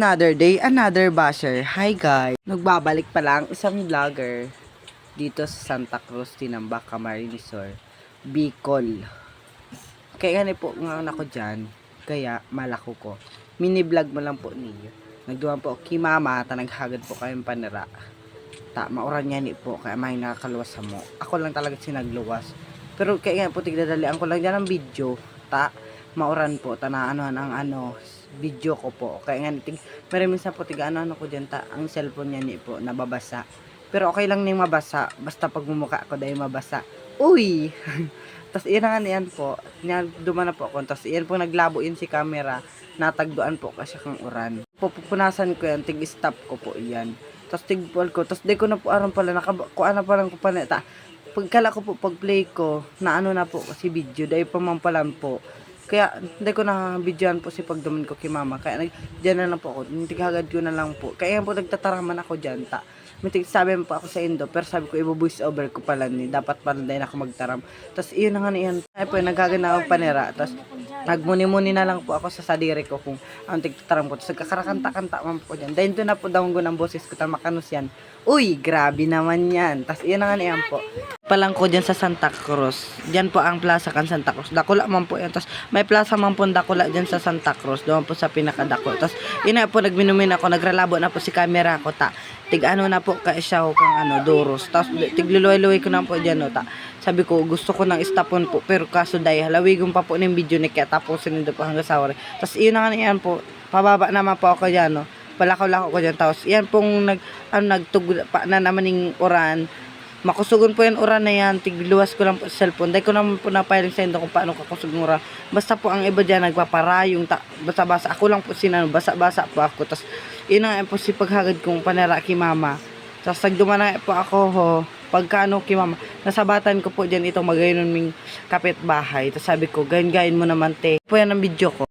Another day, another basher. Hi guys! Nagbabalik pa lang isang vlogger dito sa Santa Cruz, Tinambak, Camarines Sur, Bicol. Kaya nga po nga ako dyan, kaya malako ko. Mini vlog mo lang po niyo. Nagduman po kay mama, tanaghagad po kayong panira. Mauran niya ni po, kaya may nakakaluwas sa mo. Ako lang talaga sinagluwas. Pero kaya nga po tigdadalian ko lang dyan ang video. Mauran po, tanaanuhan ang video ko po. Kaya nga pero minsan po tiga-ano ko dyan ang cellphone niya ni po nababasa. Pero okay lang niyang mabasa basta pag mumukha ko dahil mabasa. Uy! Tapos iyan nga niyan po, duman na po ako. Tapos iyan po naglabo yun si camera. Natagduan po kasi kang uran. Pupunasan ko yan, tig-stop ko po iyan. Tapos tig-pull ko. Tapos di ko na po aram pala, kuha na palang ko pa na. Pagkala ko po, pag-play ko, na ano na po kasi video. Dahil pamampalan po. Kaya hindi ko na videoan po si pagduman ko kay mama. Kaya dyan na lang po ako. Tigagad ko na lang po. Kaya po nagtataraman ako dyan. Sabi mo pa ako sa Indo. Pero sabi ko ibo-voice over ko pala ni. Dapat pala din ako magtaram. Tapos iyon na nga niyan. Ay po nagagana ako panira. Tapos nagmuni-muni na lang po ako sa sadiri ko kung ang tigtataram ko. Tapos nagkakarakanta-kanta man po dyan. Dahil doon na po daw ng boses ko. Tamakanus yan. Uy, grabe naman yan. Tapos iyon na nga niyan po. Palang ko dyan sa Santa Cruz. Diyan po ang plaza kan Santa Cruz. Dakula man po yan. Tapos may plaza man po dakula dyan sa Santa Cruz. Doon po sa pinakadako. Tapos yun na po nagminumin ako. Nagralabo na po si camera ko. Tig-ano na po ka siya kang duros. Tapos tigluluay-luay ko na po dyan. Sabi ko gusto ko nang istapon po. Pero kaso dahil halawigong pa po ng video ni kaya tapusin nito po hanggang sa oras. Tapos yun na nga yan po. Pababa naman po ako dyan. Palakaw-lakaw ko dyan. Tapos yan pong nagtugla pa na naman ng oran. Makusugon po yung oran na yan. Tigluwas ko lang po sa cellphone. Dahil ko naman po napayaling sa Indo kung paano kakusugon oran. Basta po ang iba dyan nagpaparayong basa-basa. Ako lang po basa-basa po ako. Tapos yun ang po si paghagad kong panara kay mama. Tapos nagdumana po ako pagkano kay mama. Nasabatan ko po dyan itong magayon ming kapitbahay. Tapos sabi ko, gayin-gayin mo naman te. Po yan ang video ko.